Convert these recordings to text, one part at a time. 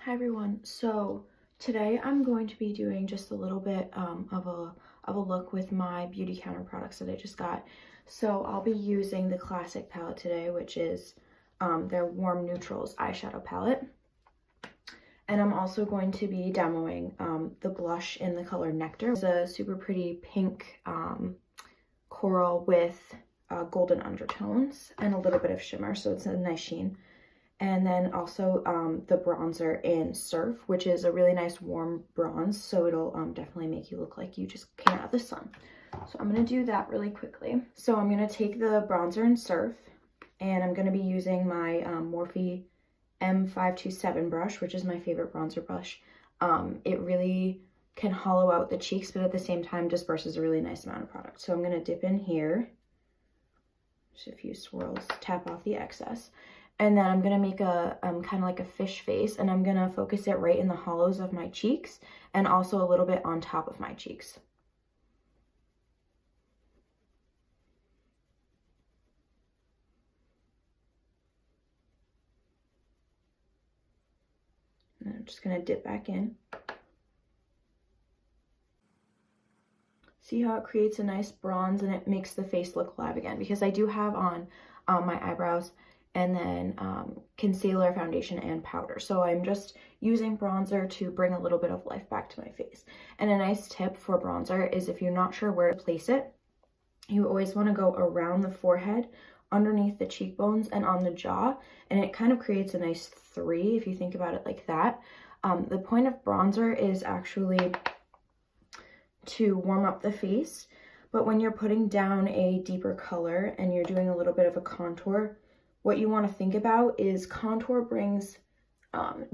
Hi everyone. So today I'm going to be doing just a little bit of a look with my Beautycounter products that I just got. So I'll be using the classic palette today, which is their Warm Neutrals eyeshadow palette. And I'm also going to be demoing the blush in the color Nectar. It's a super pretty pink coral with golden undertones and a little bit of shimmer, so it's a nice sheen. And then also the bronzer in Surf, which is a really nice warm bronze, so it'll definitely make you look like you just came out of the sun. So I'm going to do that really quickly. So I'm going to take the bronzer in Surf, and I'm going to be using my Morphe M527 brush, which is my favorite bronzer brush. It really can hollow out the cheeks, but at the same time disperses a really nice amount of product. So I'm going to dip in here, just a few swirls, tap off the excess. And then I'm going to make a kind of like a fish face, and I'm going to focus it right in the hollows of my cheeks and also a little bit on top of my cheeks. And then I'm just going to dip back in. See how it creates a nice bronze and it makes the face look live again, because I do have on my eyebrows and then concealer, foundation, and powder. So I'm just using bronzer to bring a little bit of life back to my face. And a nice tip for bronzer is if you're not sure where to place it, you always want to go around the forehead, underneath the cheekbones, and on the jaw. And it kind of creates a nice 3 if you think about it like that. The point of bronzer is actually to warm up the face. But when you're putting down a deeper color and you're doing a little bit of a contour, what you want to think about is contour brings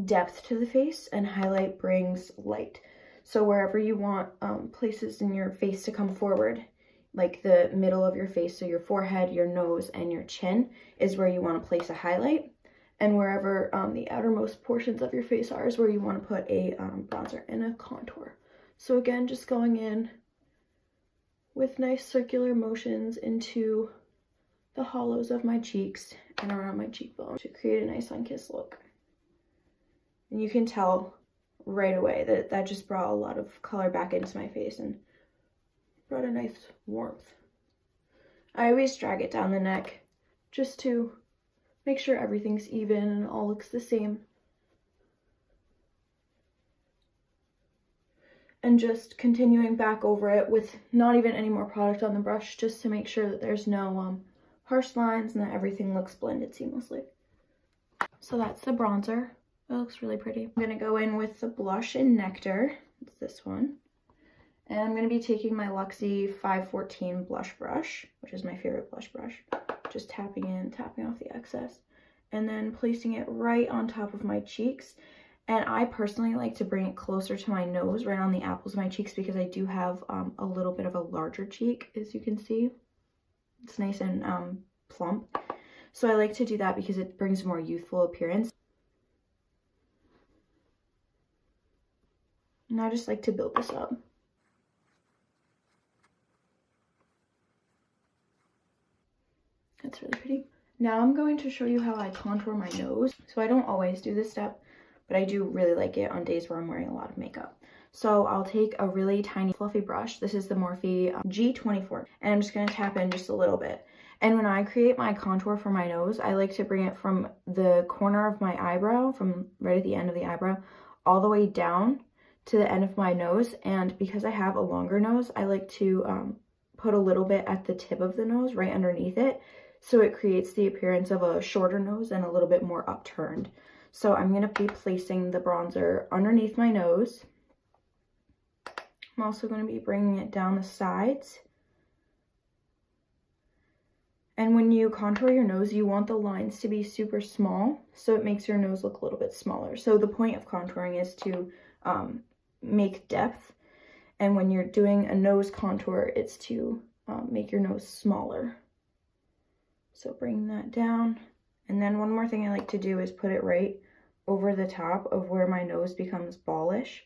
depth to the face and highlight brings light. So wherever you want places in your face to come forward, like the middle of your face, so your forehead, your nose, and your chin is where you want to place a highlight. And wherever the outermost portions of your face are is where you want to put a bronzer and a contour. So again, just going in with nice circular motions into the hollows of my cheeks and around my cheekbone to create a nice sun-kissed look. And you can tell right away that that just brought a lot of color back into my face and brought a nice warmth. I always drag it down the neck just to make sure everything's even and it all looks the same. And just continuing back over it with not even any more product on the brush, just to make sure that there's no harsh lines and that everything looks blended seamlessly. So that's the bronzer. It looks really pretty. I'm going to go in with the blush in Nectar. It's this one. And I'm going to be taking my Luxie 514 blush brush, which is my favorite blush brush. Just tapping in, tapping off the excess, and then placing it right on top of my cheeks. And I personally like to bring it closer to my nose, right on the apples of my cheeks, because I do have a little bit of a larger cheek, as you can see. It's nice and plump. So I like to do that because it brings a more youthful appearance. And I just like to build this up. That's really pretty. Now I'm going to show you how I contour my nose. So I don't always do this step, but I do really like it on days where I'm wearing a lot of makeup. So I'll take a really tiny fluffy brush. This is the Morphe G24, and I'm just going to tap in just a little bit. And when I create my contour for my nose, I like to bring it from the corner of my eyebrow, from right at the end of the eyebrow, all the way down to the end of my nose. And because I have a longer nose, I like to put a little bit at the tip of the nose, right underneath it, so it creates the appearance of a shorter nose and a little bit more upturned. So I'm going to be placing the bronzer underneath my nose. I'm also going to be bringing it down the sides. And when you contour your nose, you want the lines to be super small, so it makes your nose look a little bit smaller. So the point of contouring is to make depth. And when you're doing a nose contour, it's to make your nose smaller. So bring that down. And then one more thing I like to do is put it right over the top of where my nose becomes ballish,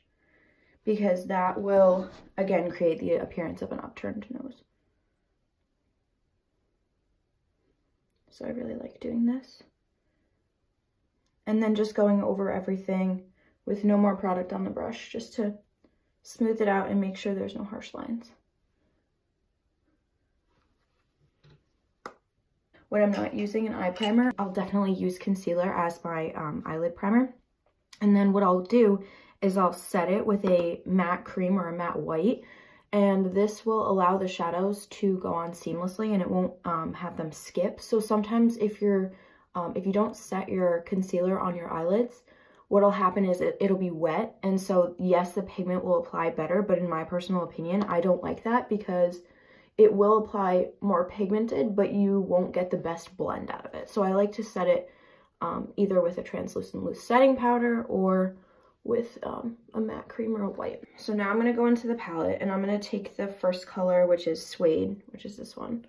because that will, again, create the appearance of an upturned nose. So I really like doing this. And then just going over everything with no more product on the brush, just to smooth it out and make sure there's no harsh lines. When I'm not using an eye primer, I'll definitely use concealer as my eyelid primer. And then what I'll do is I'll set it with a matte cream or a matte white, and this will allow the shadows to go on seamlessly and it won't have them skip. So sometimes if you don't set your concealer on your eyelids, what'll happen is it'll be wet, and so yes, the pigment will apply better, but in my personal opinion, I don't like that because it will apply more pigmented, but you won't get the best blend out of it. So I like to set it either with a translucent loose setting powder or with a matte cream or a white. So now I'm going to go into the palette and I'm going to take the first color, which is Suede, which is this one.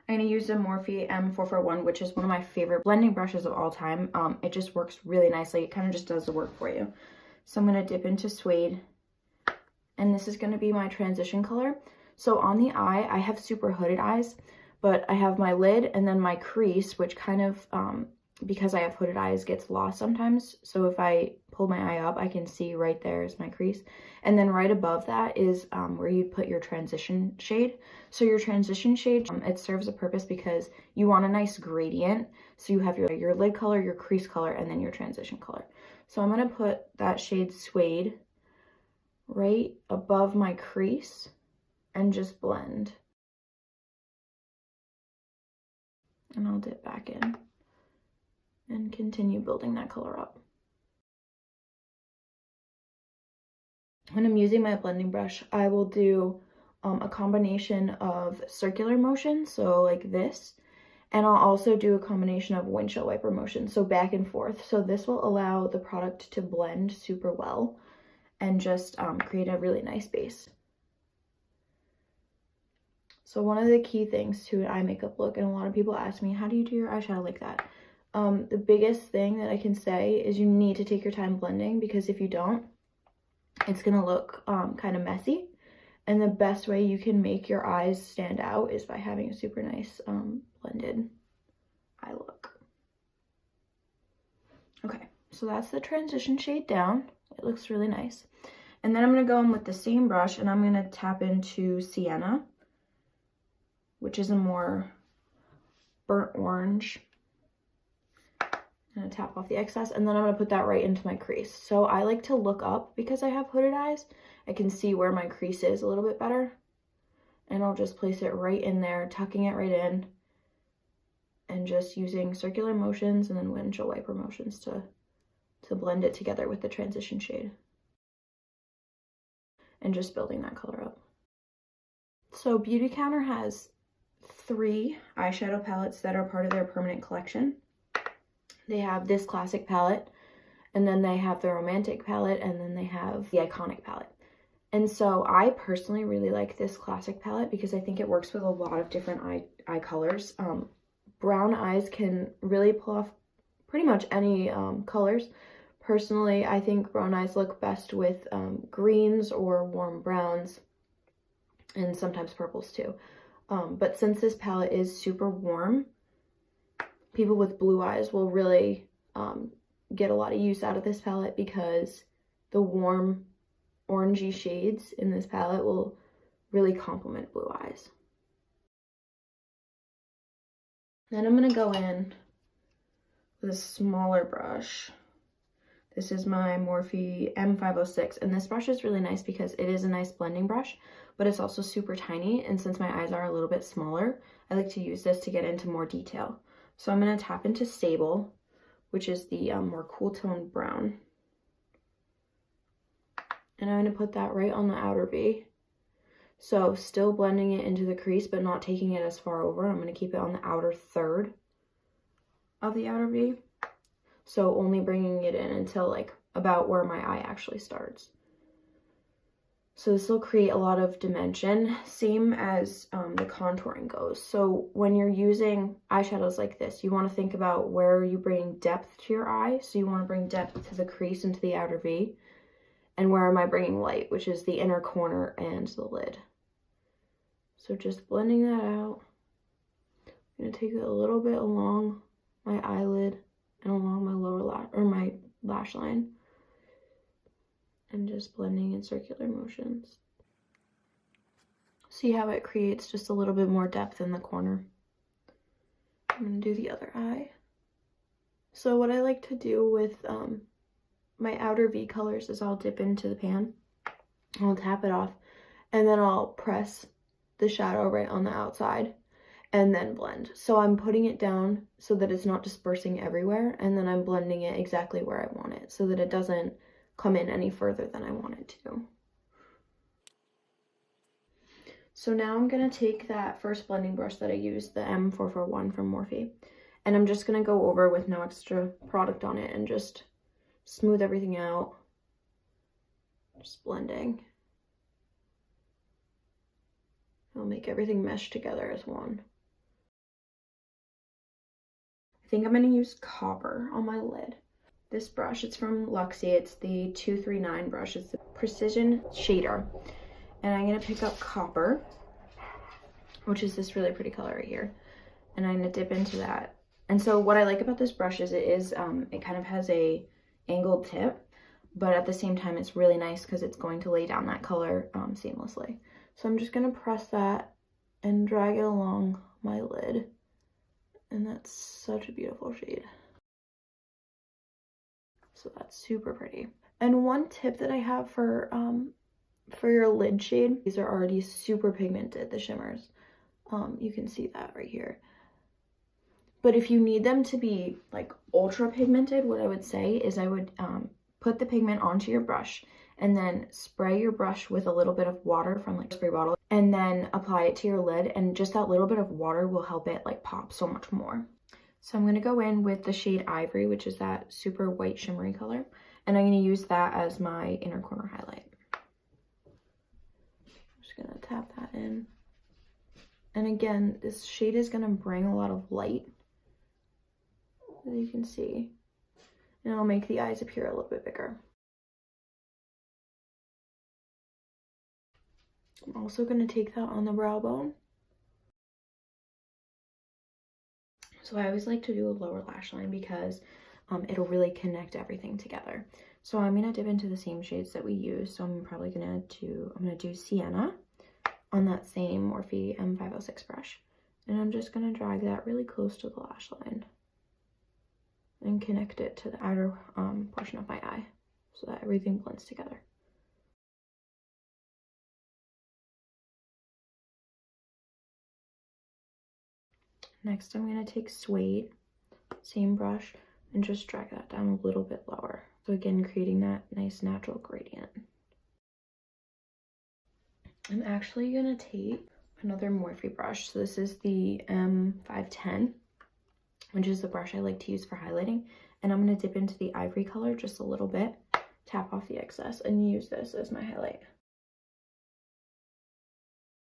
I'm going to use the Morphe M441, which is one of my favorite blending brushes of all time. It just works really nicely. It kind of just does the work for you. So I'm going to dip into Suede, and this is going to be my transition color. So on the eye, I have super hooded eyes, but I have my lid and then my crease, which kind of, because I have hooded eyes, gets lost sometimes. So if I pull my eye up, I can see right there is my crease. And then right above that is where you'd put your transition shade. So your transition shade, it serves a purpose because you want a nice gradient. So you have your lid color, your crease color, and then your transition color. So I'm going to put that shade Suede right above my crease and just blend. And I'll dip back in and continue building that color up. When I'm using my blending brush, I will do a combination of circular motion, so like this, and I'll also do a combination of windshield wiper motion, so back and forth. So this will allow the product to blend super well and just create a really nice base. So one of the key things to an eye makeup look, and a lot of people ask me, how do you do your eyeshadow like that? The biggest thing that I can say is you need to take your time blending, because if you don't, it's gonna look kind of messy. And the best way you can make your eyes stand out is by having a super nice blended eye look. Okay, so that's the transition shade down. It looks really nice. And then I'm gonna go in with the same brush and I'm gonna tap into Sienna, which is a more burnt orange. I'm gonna tap off the excess, and then I'm gonna put that right into my crease. So I like to look up because I have hooded eyes. I can see where my crease is a little bit better. And I'll just place it right in there, tucking it right in, and just using circular motions and then windshield wiper motions to blend it together with the transition shade. And just building that color up. So Beautycounter has 3 eyeshadow palettes that are part of their permanent collection. They have this classic palette, and then they have the romantic palette, and then they have the iconic palette. And so I personally really like this classic palette because I think it works with a lot of different eye colors. Brown eyes can really pull off pretty much any colors. Personally, I think brown eyes look best with greens or warm browns, and sometimes purples too. But since this palette is super warm, people with blue eyes will really get a lot of use out of this palette because the warm orangey shades in this palette will really complement blue eyes. Then I'm going to go in with a smaller brush. This is my Morphe M506, and this brush is really nice because it is a nice blending brush, but it's also super tiny, and since my eyes are a little bit smaller, I like to use this to get into more detail. So I'm going to tap into Sable, which is the more cool tone brown. And I'm going to put that right on the outer V. So still blending it into the crease, but not taking it as far over. I'm going to keep it on the outer third of the outer V. So only bringing it in until like about where my eye actually starts. So this will create a lot of dimension, same as the contouring goes. So when you're using eyeshadows like this, you want to think about where you bring depth to your eye. So you want to bring depth to the crease and to the outer V. And where am I bringing light, which is the inner corner and the lid. So just blending that out. I'm going to take it a little bit along my eyelid and along my lower lash, or my lash line. and just blending in circular motions. See how it creates just a little bit more depth in the corner. I'm gonna do the other eye. So what I like to do with my outer V colors is I'll dip into the pan, I'll tap it off, and then I'll press the shadow right on the outside and then blend. So I'm putting it down so that it's not dispersing everywhere, and then I'm blending it exactly where I want it so that it doesn't come in any further than I want it to. So now I'm going to take that first blending brush that I used, the M441 from Morphe, and I'm just going to go over with no extra product on it and just smooth everything out. Just blending. It'll make everything mesh together as one. I think I'm going to use copper on my lid. This brush, it's from Luxie. It's the 239 brush. It's the Precision Shader. And I'm going to pick up copper, which is this really pretty color right here. And I'm going to dip into that. And so what I like about this brush is it kind of has a angled tip, but at the same time it's really nice because it's going to lay down that color seamlessly. So I'm just going to press that and drag it along my lid. And that's such a beautiful shade. So that's super pretty. And one tip that I have for your lid shade, these are already super pigmented, the shimmers. You can see that right here. But if you need them to be like ultra pigmented, what I would say is I would put the pigment onto your brush and then spray your brush with a little bit of water from like a spray bottle and then apply it to your lid, and just that little bit of water will help it like pop so much more. So I'm going to go in with the shade Ivory, which is that super white shimmery color, and I'm going to use that as my inner corner highlight. I'm just going to tap that in. And again, this shade is going to bring a lot of light, as you can see, and it'll make the eyes appear a little bit bigger. I'm also going to take that on the brow bone. So I always like to do a lower lash line because it'll really connect everything together. So I'm going to dip into the same shades that we use. So I'm probably going to do Sienna on that same Morphe M506 brush. And I'm just going to drag that really close to the lash line and connect it to the outer portion of my eye so that everything blends together. Next, I'm going to take Suede, same brush, and just drag that down a little bit lower. So again, creating that nice natural gradient. I'm actually going to take another Morphe brush. So this is the M510, which is the brush I like to use for highlighting. And I'm going to dip into the ivory color just a little bit, tap off the excess, and use this as my highlight.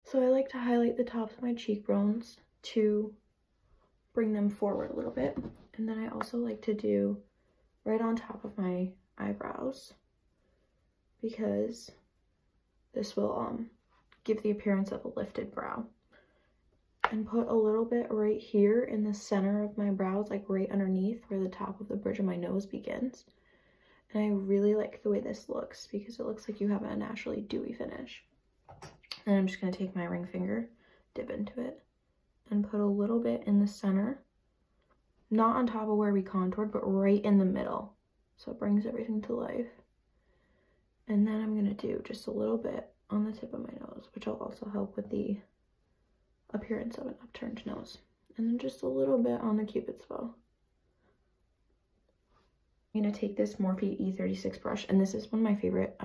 So I like to highlight the tops of my cheekbones to bring them forward a little bit. And then I also like to do right on top of my eyebrows because this will give the appearance of a lifted brow. And put a little bit right here in the center of my brows, like right underneath where the top of the bridge of my nose begins. And I really like the way this looks because it looks like you have a naturally dewy finish. And I'm just going to take my ring finger, dip into it, and put a little bit in the center, not on top of where we contoured, but right in the middle, so it brings everything to life. And then I'm going to do just a little bit on the tip of my nose, which will also help with the appearance of an upturned nose, and then just a little bit on the cupid's bow. I'm going to take this Morphe E36 brush, and this is one of my favorite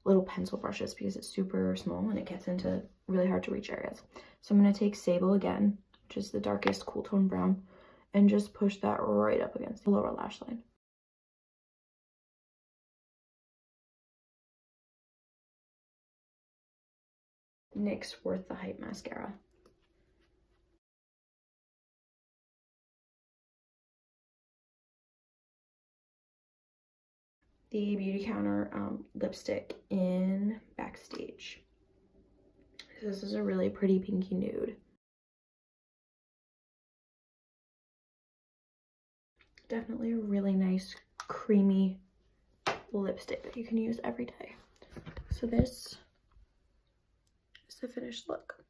little pencil brushes because it's super small and it gets into really hard to reach areas. So I'm going to take Sable again, which is the darkest cool tone brown, and just push that right up against the lower lash line. NYX Worth the Hype mascara. The Beautycounter lipstick in Backstage. This is a really pretty pinky nude. Definitely a really nice creamy lipstick that you can use every day. So this is the finished look.